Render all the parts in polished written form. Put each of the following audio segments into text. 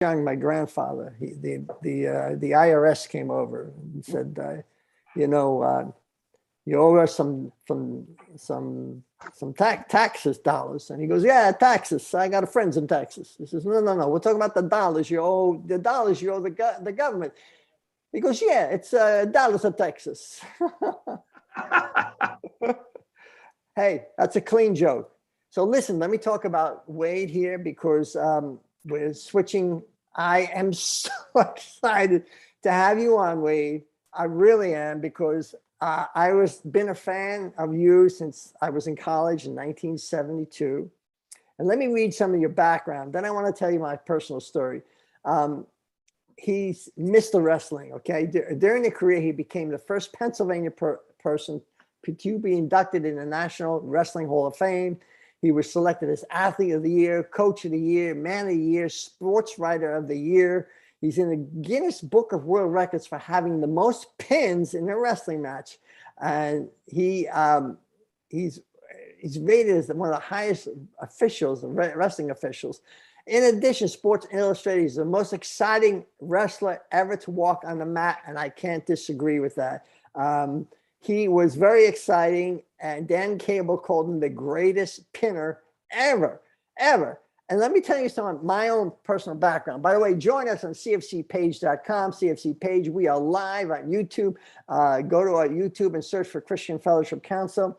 young, my grandfather, the IRS came over and said, you know, you owe us some taxes dollars. And he goes, yeah, taxes. I got a friends in Texas. He says, no. We're talking about the dollars you owe the government. He goes, yeah, it's dollars of Texas. Hey, that's a clean joke. So listen, let me talk about Wade here because we're switching. I am so excited to have you on, Wade. I really am, because I was been a fan of you since I was in college in 1972. And let me read some of your background. Then I want to tell you my personal story. He's Mr. Wrestling, okay? During the career, he became the first Pennsylvania person to be inducted in the National Wrestling Hall of Fame. He was selected as Athlete of the Year, Coach of the Year, Man of the Year, Sports Writer of the Year. He's in the Guinness Book of World Records for having the most pins in a wrestling match. And he's rated as one of the highest officials, wrestling officials. In addition, Sports Illustrated is the most exciting wrestler ever to walk on the mat, and I can't disagree with that. He was very exciting, and Dan Cable called him the greatest pinner ever. And let me tell you some of my own personal background. By the way, join us on cfcpage.com, CFC page. We are live on YouTube. Go to our YouTube and search for Christian Fellowship Council.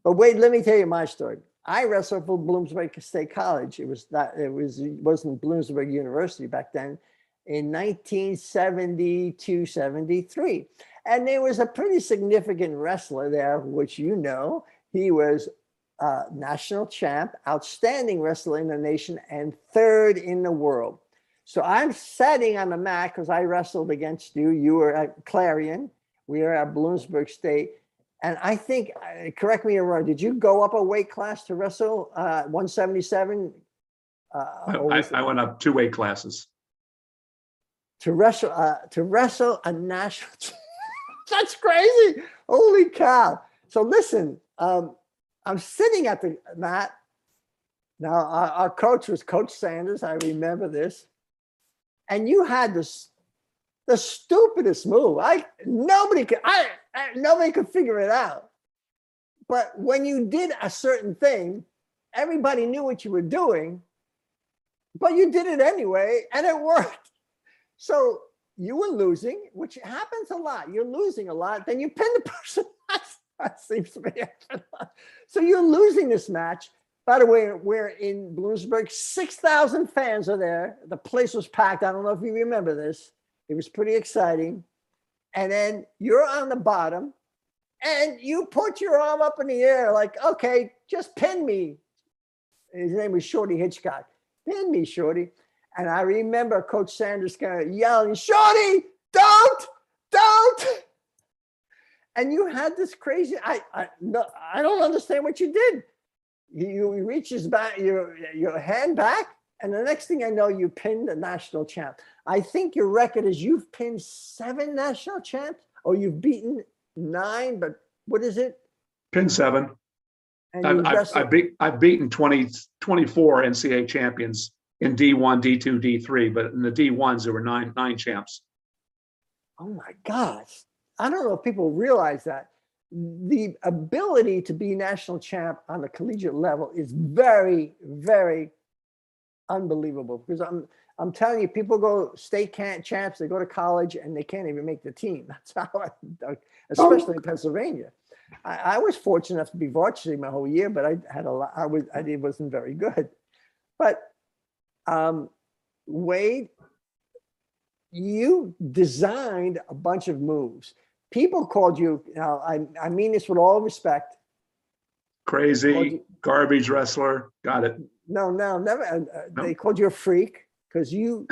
But wait, let me tell you my story. I wrestled for Bloomsburg State College. It wasn't Bloomsburg University back then, in 1972, 73. And there was a pretty significant wrestler there, which you know. He was national champ, outstanding wrestler in the nation, and third in the world. So I'm sitting on the mat because I wrestled against you. You were at Clarion. We were at Bloomsburg State. And I think, correct me if I'm wrong, did you go up a weight class to wrestle 177? I went up 2 weight classes. To wrestle a national. That's crazy. Holy cow. So listen, I'm sitting at the mat. Now, our coach was Coach Saunders. I remember this. And you had the stupidest move. Nobody could figure it out. But when you did a certain thing, everybody knew what you were doing, but you did it anyway, and it worked. So you were losing, which happens a lot. You're losing a lot, then you pin the person. That seems to be happening. So you're losing this match. By the way, we're in Bloomsburg. 6,000 fans are there. The place was packed. I don't know if you remember this. It was pretty exciting. And then you're on the bottom and you put your arm up in the air like, okay, just pin me. His name was Shorty Hitchcock. Pin me, Shorty. And I remember Coach Saunders kind of yelling, Shorty, don't. And you had this crazy, I don't understand what you did. You reach his back, your hand back, and the next thing I know, you pinned the national champ. I think your record is you've pinned 7 national champs, or you've beaten 9, but what is it? Pinned 7. And I've beaten 24 NCAA champions in D1, D2, D3, but in the D1s, there were nine champs. Oh my gosh. I don't know if people realize that. The ability to be national champ on the collegiate level is very, very unbelievable, because I'm telling you, people go state champs, they go to college and they can't even make the team. That's how especially in Pennsylvania. I was fortunate enough to be varsity my whole year, but I had a lot, I wasn't very good. But Wade, you designed a bunch of moves. People called you, now I mean this with all respect. Crazy, garbage wrestler. Got it. No, never. They called you a freak because you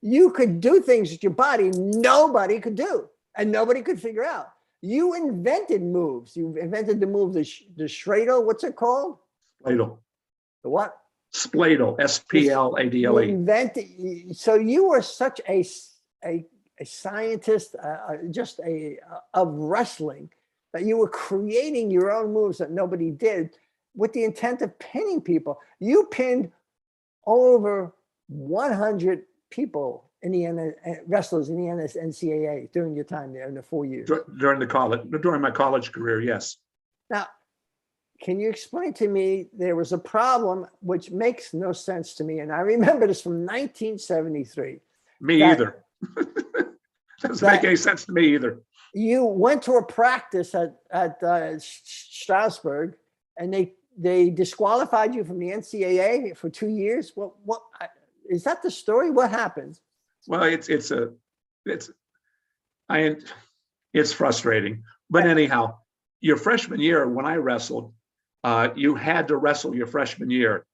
could do things with your body nobody could do and nobody could figure out. You invented moves. You invented the move, the Schradle. What's it called? Spladle. The what? Spladle. S-P-L-A-D-L-E. You invented. So you were such a scientist, of wrestling, that you were creating your own moves that nobody did with the intent of pinning people. You pinned over 100 people in the wrestlers in the NCAA during your time there in the 4 years? During my college career, yes. Now, can you explain to me, there was a problem which makes no sense to me, and I remember this from 1973. Me either. Doesn't make any sense to me either. You went to a practice at Strasbourg, and they disqualified you from the NCAA for 2 years. What is that the story? What happened? Well, it's frustrating, but anyhow, your freshman year when I wrestled, you had to wrestle your freshman year,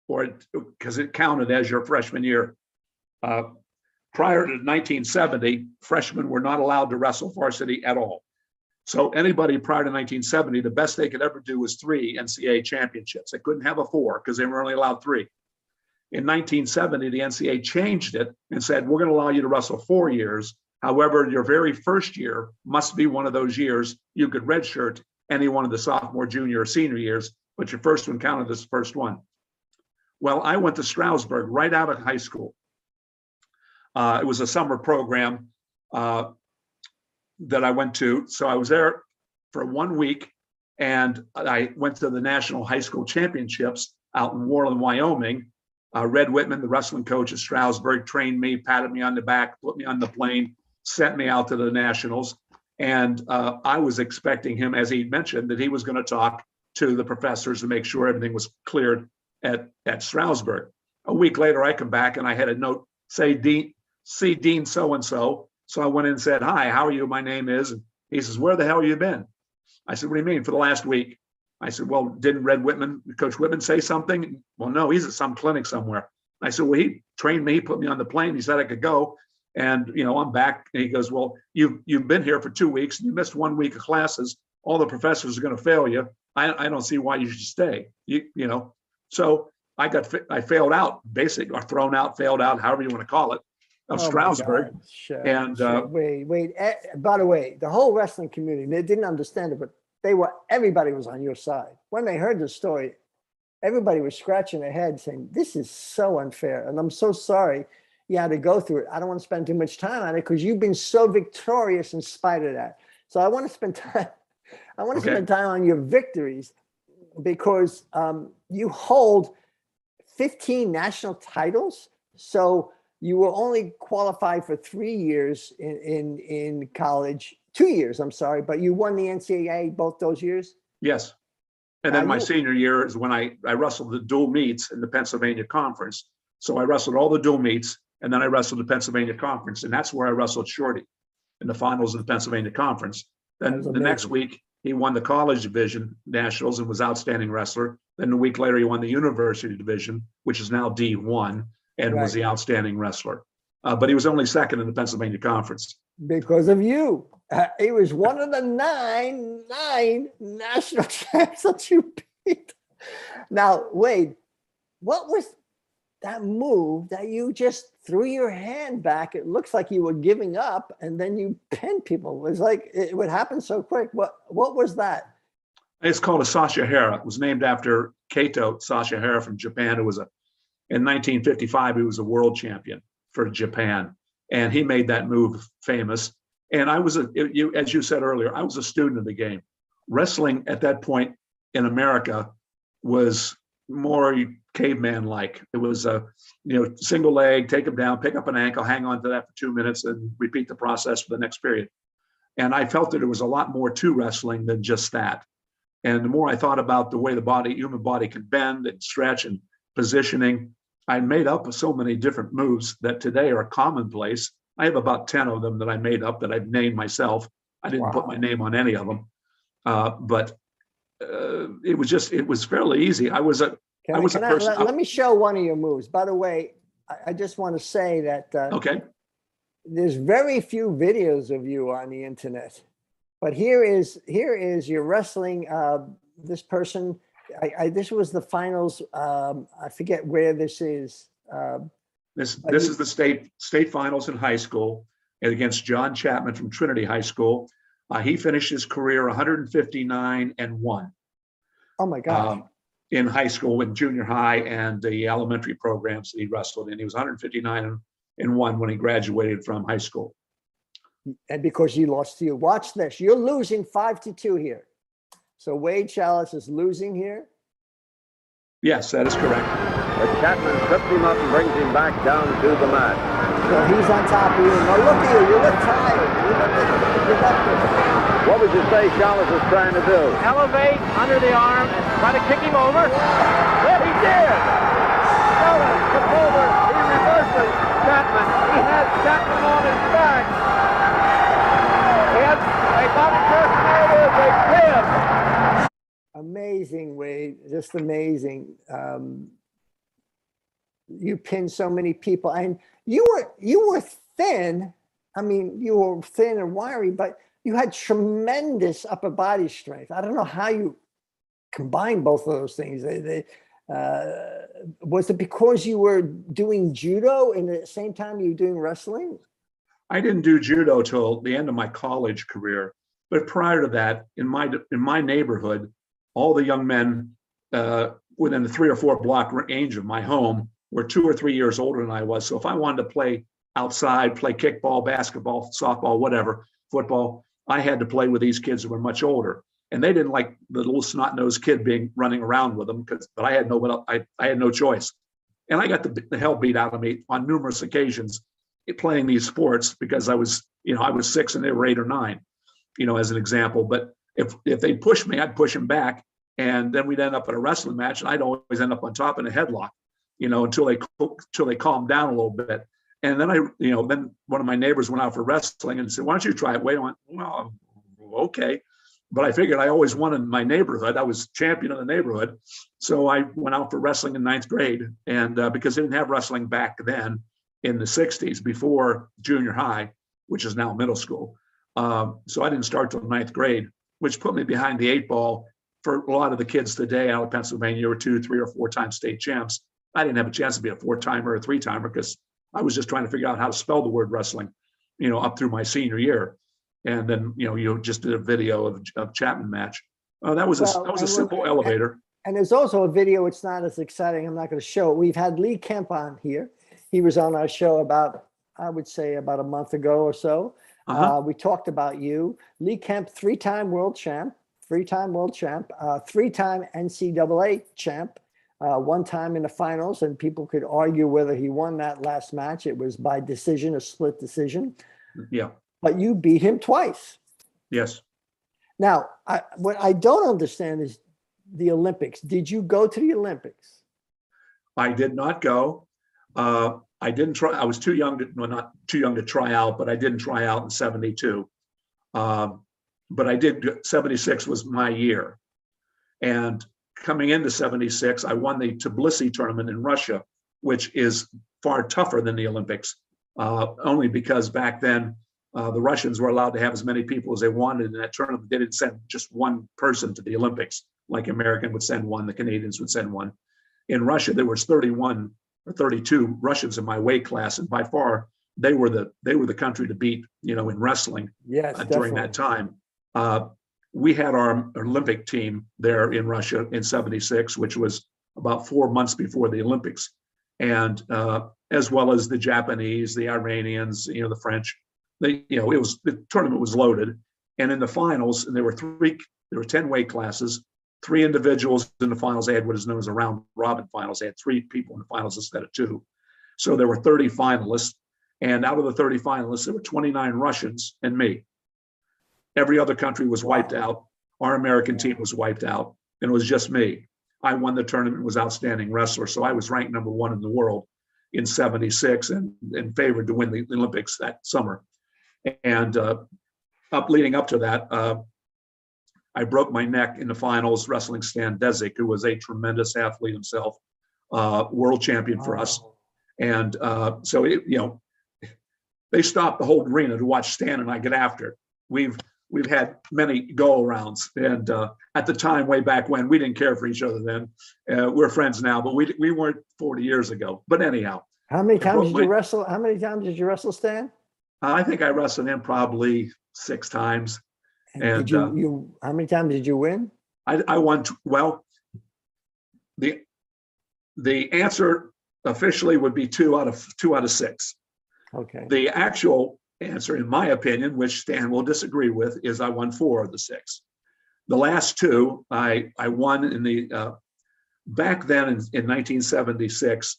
because it counted as your freshman year. Prior to 1970, freshmen were not allowed to wrestle varsity at all. So anybody prior to 1970, the best they could ever do was 3 NCAA championships. They couldn't have a 4 because they were only allowed 3. In 1970, the NCAA changed it and said, we're going to allow you to wrestle 4 years. However, your very first year must be one of those years you could redshirt any one of the sophomore, junior, or senior years, but your first one counted as the first one. Well, I went to Strasbourg right out of high school. It was a summer program that I went to. So I was there for 1 week, and I went to the National High School Championships out in Warland, Wyoming. Red Whitman, the wrestling coach at Strasbourg, trained me, patted me on the back, put me on the plane, sent me out to the Nationals. And I was expecting him, as he mentioned, that he was going to talk to the professors to make sure everything was cleared at Strasbourg. A week later, I come back and I had a note, see Dean so-and-so. So I went in and said, hi, how are you? My name is. And he says, where the hell have you been? I said, what do you mean for the last week? I said, well, didn't Coach Whitman say something? Well, no, he's at some clinic somewhere. I said, well, he trained me, put me on the plane. He said I could go. And, I'm back. And he goes, well, you've been here for 2 weeks and you missed 1 week of classes. All the professors are going to fail you. I don't see why you should stay. So I failed out, basically, or thrown out, failed out, however you want to call it, of Strasbourg. And wait. By the way, the whole wrestling community, they didn't understand it, but everybody was on your side. When they heard the story, everybody was scratching their head saying, this is so unfair. And I'm so sorry you had to go through it. I don't want to spend too much time on it because you've been so victorious in spite of that. So I want to spend time. Spend time on your victories, because you hold 15 national titles. So you were only qualified for 3 years in college, 2 years, I'm sorry, but you won the NCAA both those years? Yes. And then my senior year is when I wrestled the dual meets in the Pennsylvania Conference. So I wrestled all the dual meets, and then I wrestled the Pennsylvania Conference, and that's where I wrestled Shorty in the finals of the Pennsylvania Conference. Then the next week, he won the college division nationals and was outstanding wrestler. Then a week later, he won the university division, which is now D1, and was the outstanding wrestler. But he was only second in the Pennsylvania Conference. Because of you. He was one of the nine national champs that you beat. Now, Wade, what was that move that you just threw your hand back? It looks like you were giving up, and then you pinned people. It was like it would happen so quick. What was that? It's called a Sashihara. It was named after Kaito Sashihara from Japan. It was in 1955, he was a world champion for Japan, and he made that move famous. And I was, as you said earlier, I was a student of the game. Wrestling at that point in America was more caveman-like. It was a, single leg, take him down, pick up an ankle, hang on to that for 2 minutes, and repeat the process for the next period. And I felt that there was a lot more to wrestling than just that. And the more I thought about the way human body can bend and stretch and positioning, I made up so many different moves that today are commonplace. I have about 10 of them that I made up that I've named myself. I didn't put my name on any of them, but it was fairly easy. Let me show one of your moves. By the way, I just want to say that there's very few videos of you on the internet, but here is your wrestling. This person, this was the finals. I forget where this is. This is the state finals in high school, and against John Chapman from Trinity High School. He finished his career 159-1. Oh my God! In high school, in junior high, and the elementary programs that he wrestled in, he was 159 and won when he graduated from high school. And because you lost to you. Watch this. You're losing 5-2 here. So Wade Schalles is losing here. Yes, that is correct. But Chapman trips him up and brings him back down to the mat. So he's on top of you. Now look at you. You look tired. You look productive. What would you say Schalles is trying to do? Elevate under the arm and try to kick him over. Well, he did. Schalles took over. He reverses Chapman. He has Chapman on his back. They got it just there. They pin. Amazing, Wade. Just amazing. You pinned so many people, and you were thin. I mean, you were thin and wiry, but you had tremendous upper body strength. I don't know how you combined both of those things. Was it because you were doing judo and at the same time you were doing wrestling? I didn't do judo till the end of my college career, but prior to that, in my neighborhood, all the young men within the 3 or 4 block range of my home were 2 or 3 years older than I was. So if I wanted to play outside, play kickball, basketball, softball, whatever, football, I had to play with these kids who were much older. And they didn't like the little snot-nosed kid running around with them, but I had no choice. And I got the hell beat out of me on numerous occasions playing these sports because I was 6 and they were 8 or 9, as an example. But if they pushed me, I'd push them back, and then we'd end up in a wrestling match, and I'd always end up on top in a headlock, until they calmed down a little bit. And then then one of my neighbors went out for wrestling and said, "Why don't you try it?" Wade, I went, "Well, okay." But I figured I always won in my neighborhood. I was champion of the neighborhood. So I went out for wrestling in 9th grade. And because they didn't have wrestling back then in the 60s, before junior high, which is now middle school. So I didn't start till 9th grade, which put me behind the 8 ball for a lot of the kids today out of Pennsylvania were 2, 3, or 4-time state champs. I didn't have a chance to be a 4-timer or a 3-timer because I was just trying to figure out how to spell the word wrestling, up through my senior year. And then, you just did a video of Chapman match. That was a simple elevator. And there's also a video. It's not as exciting. I'm not going to show it. We've had Lee Kemp on here. He was on our show about a month ago or so. We talked about you. Lee Kemp, 3-time world champ, 3-time NCAA champ, 1 time in the finals. And people could argue whether he won that last match. It was by decision, a split decision. Yeah. But you beat him twice. Yes. Now, what I don't understand is the Olympics. Did you go to the Olympics? I did not go. I didn't try. I was too young not too young to try out, but I didn't try out in 72. But I did. 76 was my year. And coming into 76, I won the Tbilisi tournament in Russia, which is far tougher than the Olympics, only because back then, the Russians were allowed to have as many people as they wanted in that tournament. They didn't send just one person to the Olympics, like American would send one, the Canadians would send one. In Russia, there was 31 or 32 Russians in my weight class, and by far they were the country to beat, in wrestling. Yes, during that time. We had our Olympic team there in Russia in 76, which was about 4 months before the Olympics, and as well as the Japanese, the Iranians, the French. The tournament was loaded, and in the finals, and there were 10 weight classes, 3 individuals in the finals. They had what is known as a round robin finals. They had 3 people in the finals instead of 2. So there were 30 finalists, and out of the 30 finalists, there were 29 Russians and me. Every other country was wiped out. Our American team was wiped out, and it was just me. I won the tournament, was outstanding wrestler, so I was ranked number 1 in the world in 76 and favored to win the Olympics that summer. And leading up to that, I broke my neck in the finals wrestling Stan Desic, who was a tremendous athlete himself, world champion for us. And so they stopped the whole arena to watch Stan and I get after it. We've had many go-arounds, and at the time, way back when, we didn't care for each other then. We're friends now, but we weren't 40 years ago. But anyhow, how many times did you wrestle? How many times did you wrestle Stan? I think I wrestled him probably 6 times. And you how many times did you win? I won. Well, the answer officially would be 2 out of 6. Okay. The actual answer, in my opinion, which Stan will disagree with, is I won 4 of the 6. The last 2, I won in the, back then in 1976,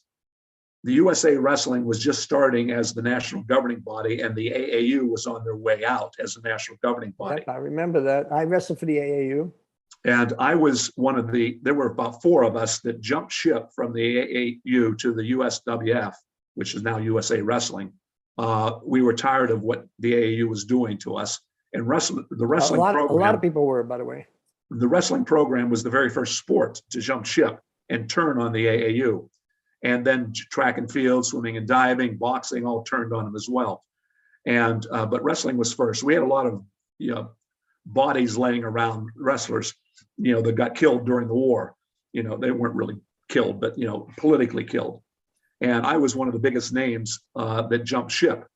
the USA Wrestling was just starting as the national governing body, and the AAU was on their way out as the national governing body. Yep, I remember that. I wrestled for the AAU. And I was one of there were about 4 of us that jumped ship from the AAU to the USWF, which is now USA Wrestling. We were tired of what the AAU was doing to us. And the wrestling program. A lot of people were, by the way. The wrestling program was the very first sport to jump ship and turn on the AAU. And then track and field, swimming and diving, boxing, all turned on them as well. And but wrestling was first. We had a lot of bodies laying around, wrestlers, that got killed during the war. They weren't really killed, but politically killed. And I was one of the biggest names that jumped ship.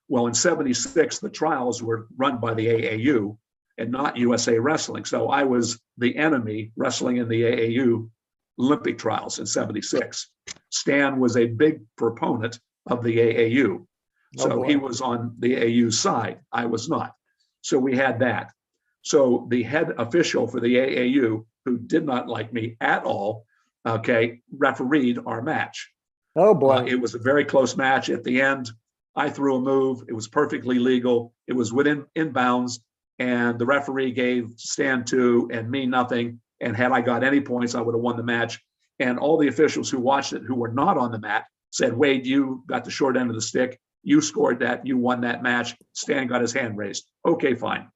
Well, in '76, the trials were run by the AAU and not USA Wrestling. So I was the enemy wrestling in the AAU Olympic trials in '76. Stan was a big proponent of the AAU. So he was on the AAU side. I was not. So we had that. So the head official for the AAU, who did not like me at all, refereed our match. Oh boy. It was a very close match. At the end, I threw a move. It was perfectly legal. It was within bounds. And the referee gave Stan 2 and me nothing. And had I got any points, I would have won the match. And all the officials who watched it, who were not on the mat, said, Wade, you got the short end of the stick. You scored that. You won that match. Stan got his hand raised. Okay, fine.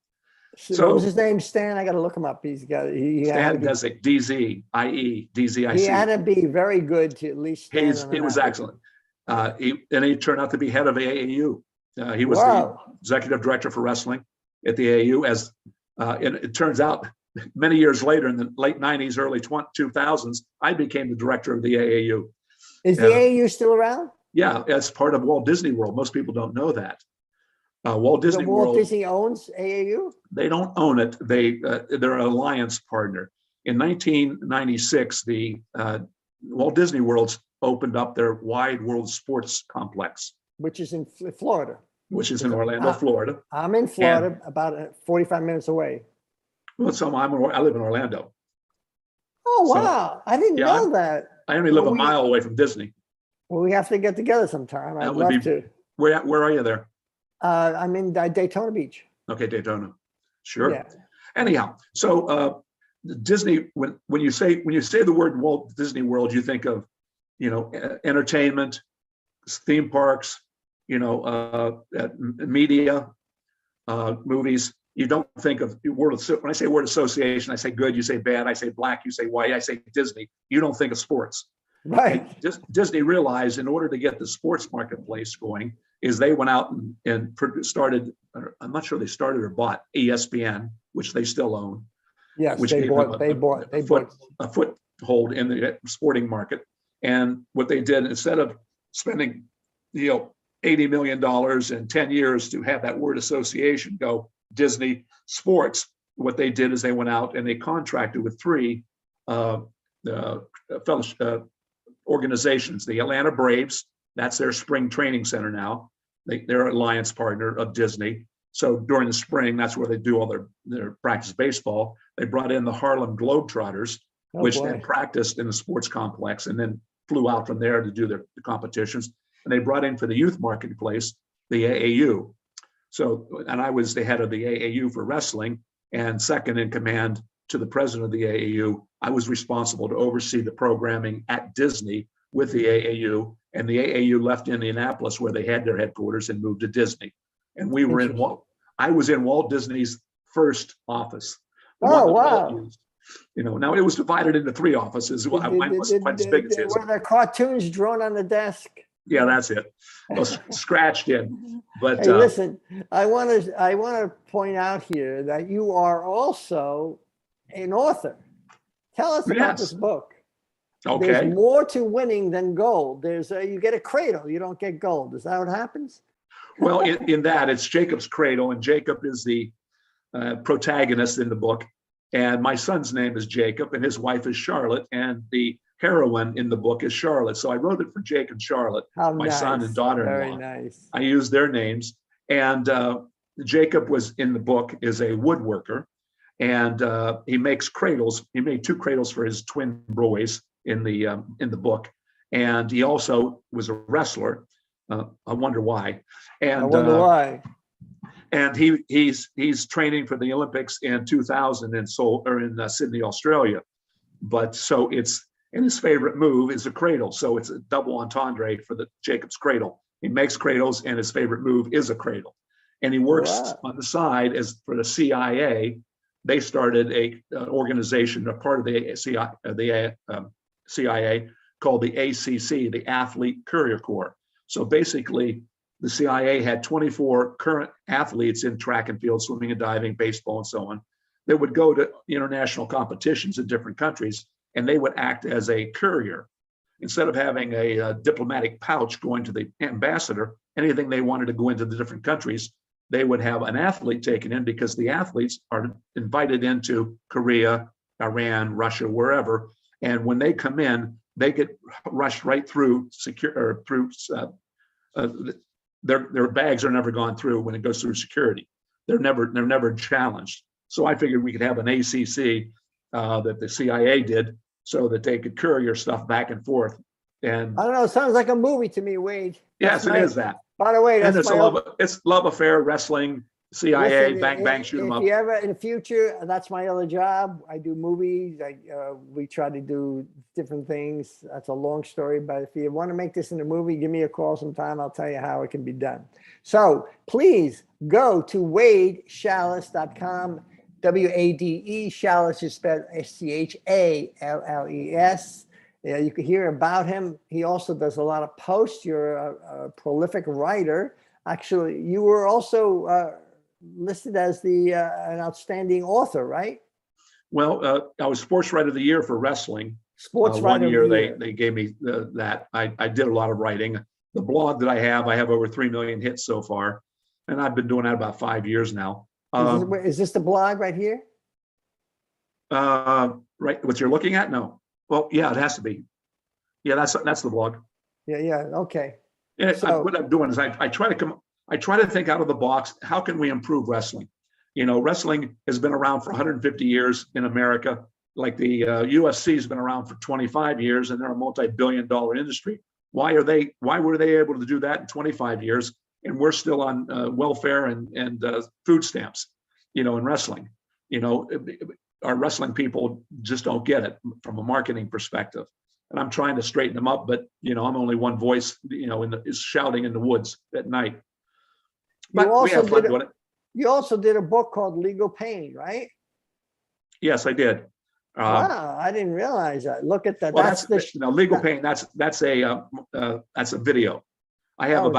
So what was his name? Stan? I got to look him up. Stan does it. DZIE, DZIC. He had to be very good to at least. He was excellent. He turned out to be head of AAU. He was the executive director for wrestling at the AAU. And it turns out, many years later, in the late '90s, early 2000s, I became the director of the AAU. Is the AAU still around? Yeah, it's part of Walt Disney World. Most people don't know that. Walt Disney World. Disney owns AAU? They don't own it. They're an alliance partner. In 1996, the Walt Disney World opened up their Wide World Sports Complex, which is in Florida. Which is in Orlando, Florida. I'm in Florida, about 45 minutes away. Well, I live in Orlando. Oh wow! I didn't know that. I only live a mile away from Disney. Well, we have to get together sometime. I'd love to. Where are you there? I'm in Daytona Beach. Okay, Daytona. Sure. Yeah. Anyhow, so Disney. When you say the word Walt Disney World, you think of entertainment, theme parks, media, movies. You don't think of when I say word association, I say good, you say bad, I say black, you say white, I say Disney. You don't think of sports. Right. Disney realized in order to get the sports marketplace going, is they went out and started, I'm not sure they started or bought ESPN, which they still own. Yes, which they bought a foothold in the sporting market. And what they did, instead of spending, $80 million in 10 years to have that word association go Disney Sports, what they did is they went out and they contracted with 3 organizations. The Atlanta Braves, that's their spring training center now. They're an alliance partner of Disney. So during the spring, that's where they do all their practice baseball. They brought in the Harlem Globetrotters, which then practiced in the sports complex and then flew out from there to do the competitions. And they brought in for the youth marketplace, the AAU. So, and I was the head of the AAU for wrestling and second in command to the president of the AAU. I was responsible to oversee the programming at Disney with the AAU, and the AAU left Indianapolis where they had their headquarters and moved to Disney. And we were I was in Walt Disney's first office. Oh, wow. Now it was divided into 3 offices. Mine wasn't quite as big as his. Were there cartoons drawn on the desk? Yeah, that's it. Well, scratched in. But hey, listen, I want to point out here that you are also an author. Tell us about this book. Okay. There's more to winning than gold. You get a cradle, you don't get gold. Is that what happens? Well, in that, it's Jacob's cradle, and Jacob is the protagonist in the book. And my son's name is Jacob, and his wife is Charlotte, and the heroine in the book is Charlotte. So I wrote it for Jake and Charlotte, How my nice. son and daughter-in-law. Very nice. I used their names. And Jacob was in the book, is a woodworker, and he makes cradles. He made 2 cradles for his twin boys in the book. And he also was a wrestler. I wonder why. And I wonder why. And he's training for the Olympics in 2000 in Seoul, or in Sydney, Australia. But so it's, and his favorite move is a cradle. So it's a double entendre for the Jacob's cradle. He makes cradles, and his favorite move is a cradle. And he works on the side as for the CIA. They started an organization, a part of the CIA called the ACC, the Athlete Courier Corps. So basically, the CIA had 24 current athletes in track and field, swimming and diving, baseball, and so on, that would go to international competitions in different countries, and they would act as a courier. Instead of having a diplomatic pouch going to the ambassador, anything they wanted to go into the different countries, they would have an athlete taken in, because the athletes are invited into Korea, Iran, Russia, wherever. And when they come in, they get rushed right through their bags are never gone through when it goes through security. They're never challenged. So I figured we could have an ACC that the CIA did, so that they could courier stuff back and forth. And I don't know. It sounds like a movie to me, Wade. Yes, it is that. By the way, And that's it's love affair, wrestling, CIA, Listen, bang, shoot 'em up. If you ever in the future, that's my other job. I do movies. We try to do different things. That's a long story, but if you want to make this in a movie, give me a call sometime. I'll tell you how it can be done. So please go to WadeSchalles.com. WADE, Schalles is spelled SCHALLES. You can hear about him. He also does a lot of posts. You're a prolific writer. Actually, you were also listed as an outstanding author, right? Well, I was Sports Writer of the Year for wrestling. Sports Writer One year of the Year. they gave me that. I did a lot of writing. The blog that I have over 3 million hits so far, and I've been doing that about 5 years now. Is this the blog right here? Right, what you're looking at? No. Well, yeah, it has to be. Yeah, that's the blog. Yeah. Okay. Yeah, what I'm doing is I try to think out of the box. How can we improve wrestling? You know, wrestling has been around for 150 years in America. Like the UFC has been around for 25 years, and they're a multi-billion-dollar industry. Why were they able to do that in 25 years, and we're still on welfare and food stamps? You know, in wrestling, you know, our wrestling people just don't get it from a marketing perspective. And I'm trying to straighten them up, but you know, I'm only one voice, you know, is shouting in the woods at night. But we have fun doing it. You also did a book called Legal Pain, right? Yes, I did. Wow, I didn't realize that. Look at that. Well, that's Legal Pain. That's a video. I have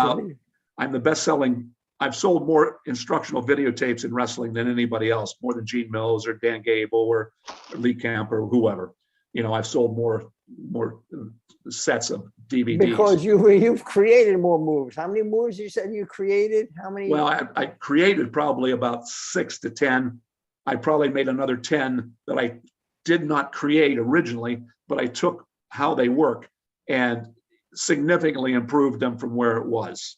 I'm the best-selling. I've sold more instructional videotapes in wrestling than anybody else, more than Gene Mills or Dan Gable or Lee Camp or whoever. You know, I've sold more sets of DVDs. Because you've created more moves. How many moves you said you created? How many? Well, I created probably about 6 to 10. I probably made another 10 that I did not create originally, but I took how they work and significantly improved them from where it was.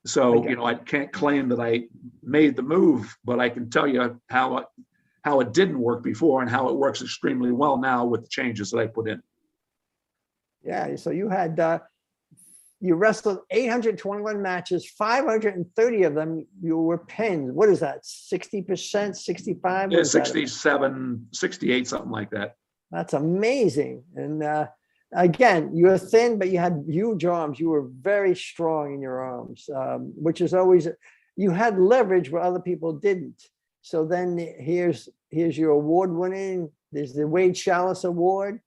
So, you know, I can't claim that I made the move, but I can tell you how it didn't work before and how it works extremely well now with the changes that I put in. Yeah, so you had you wrestled 821 matches, 530 of them you were pinned. What is that? 60%, 65? Yeah, 67, 68, something like that. That's amazing. And again, you're thin, but you had huge arms. You were very strong in your arms, which is always, you had leverage where other people didn't. So then here's your award winning. There's the Wade Schalles Award.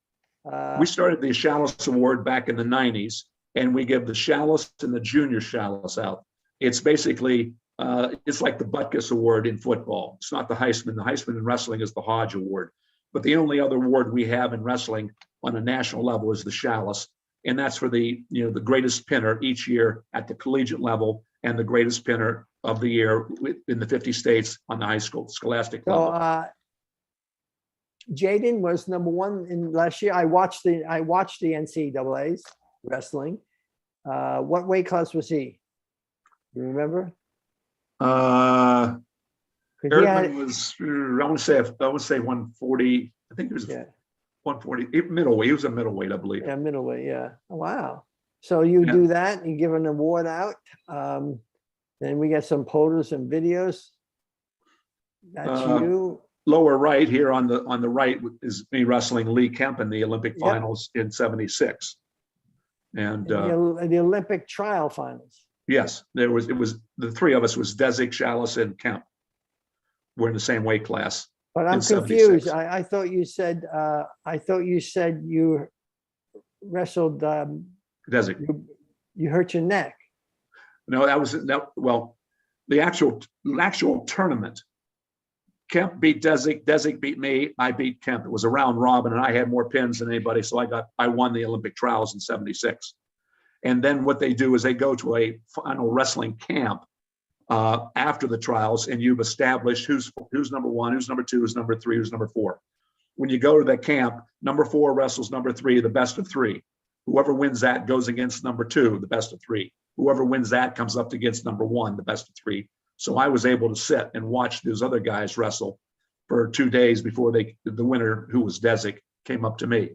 We started the Schalles Award back in the 90s, and we give the Schalles and the Junior Schalles out. It's basically, it's like the Butkus Award in football. It's not the Heisman. The Heisman in wrestling is the Hodge Award. But the only other award we have in wrestling on a national level is the Schalles, and that's for the greatest pinner each year at the collegiate level and the greatest pinner of the year in the 50 states on the high school scholastic level. Jaden was number one in last year. I watched the NCAA's wrestling. What weight class was he? You remember? Erdman was, I want to say 140. I think it was 140, middleweight. He was a middleweight, I believe. Yeah, middleweight. Yeah. Oh, wow. So you do that, you give an award out. Then we get some photos and videos. That's you. Lower right here on the right is me wrestling Lee Kemp in the Olympic finals in '76. And the Olympic trial finals. Yes, it was the three of us was Desick, Schalles, and Kemp. We're in the same weight class. But I'm confused. I thought you said you wrestled Desick. You hurt your neck. No, well, the actual tournament. Kemp beat Desick, Desick beat me, I beat Kemp. It was a round robin, and I had more pins than anybody, so I won the Olympic trials in '76. And then what they do is they go to a final wrestling camp after the trials, and you've established who's number one, who's number two, who's number three, who's number four. When you go to that camp, number four wrestles number three, the best of three. Whoever wins that goes against number two, the best of three. Whoever wins that comes up against number one, the best of three. So I was able to sit and watch those other guys wrestle for 2 days before the winner, who was Desick, came up to me.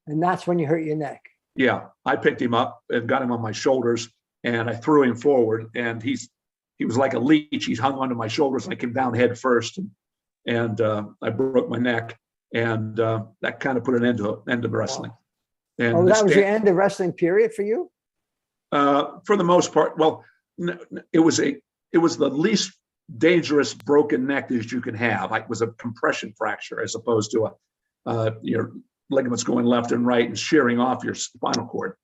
And that's when you hurt your neck. Yeah, I picked him up and got him on my shoulders, and I threw him forward, and he was like a leech. He hung onto my shoulders, and I came down head first, and I broke my neck, and that kind of put an end to wrestling. Wow. And that was the end of wrestling period for you? For the most part. Well, it was the least dangerous broken neck that you can have. It was a compression fracture as opposed to your ligaments going left and right and shearing off your spinal cord.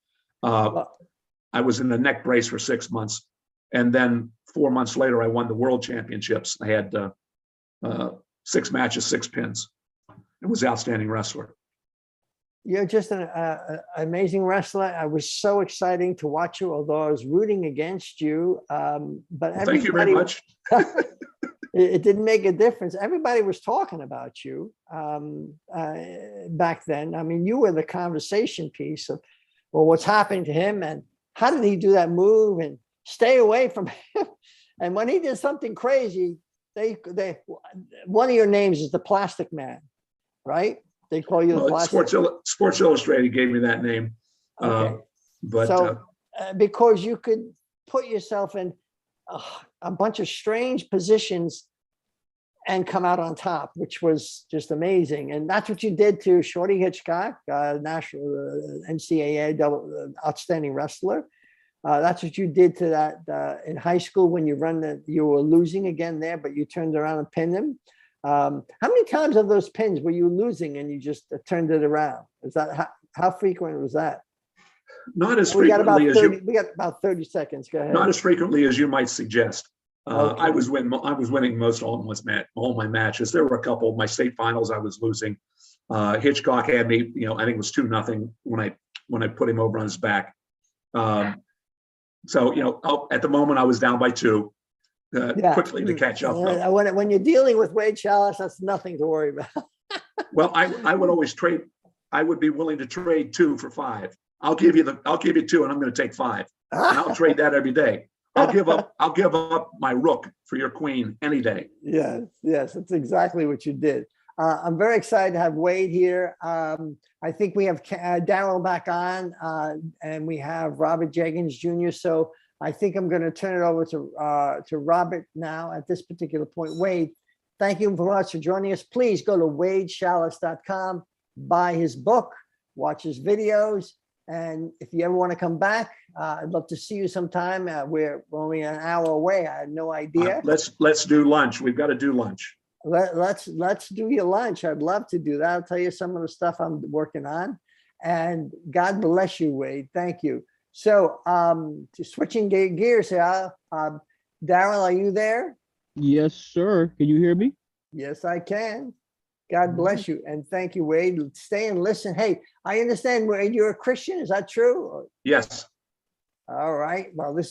I was in a neck brace for 6 months. And then 4 months later, I won the world championships. I had 6 matches, 6 pins. It was an outstanding wrestler. You're just an amazing wrestler. I was so exciting to watch you, although I was rooting against you. But thank you very much. It didn't make a difference. Everybody was talking about you back then. I mean, you were the conversation piece of, well, what's happening to him and how did he do that move and stay away from him. And when he did something crazy, one of your names is the Plastic Man, right? They call you the Plastic. Sports Illustrated gave me that name. Okay. Because you could put yourself in a bunch of strange positions and come out on top, which was just amazing. And that's what you did to Shorty Hitchcock, national NCAA outstanding wrestler. That's what you did to that in high school when you were losing again there, but you turned around and pinned him. How many times of those pins were you losing and you just turned it around? Is that how frequent was that? Not as frequently as you. We got about 30 seconds. Go ahead. Not as frequently as you might suggest. Okay. I was winning most all my matches. There were a couple of my state finals I was losing. Hitchcock had me, I think it was 2-0 when I put him over on his back. So at the moment I was down by 2. Quickly to catch up. When you're dealing with Wade Schalles, that's nothing to worry about. Well, I would always trade. I would be willing to trade 2 for 5. I'll give you 2, and I'm going to take 5. And I'll trade that every day. I'll give up my rook for your queen any day. Yes, that's exactly what you did. I'm very excited to have Wade here. I think we have Daryl back on, and we have Robert Jenkins Jr. So I think I'm going to turn it over to Robert now at this particular point. Wade, thank you very much for joining us. Please go to wadeschalles.com, buy his book, watch his videos. And if you ever want to come back, I'd love to see you sometime. We're only an hour away. I had no idea. Let's do lunch. We've got to do lunch. Let's do your lunch. I'd love to do that. I'll tell you some of the stuff I'm working on. And God bless you, Wade. Thank you. So switching gears here, Daryl, are you there? Yes, sir. Can you hear me? Yes, I can. God bless you. And thank you, Wade. Stay and listen. Hey, I understand, Wade, you're a Christian. Is that true? Yes. All right. Well, this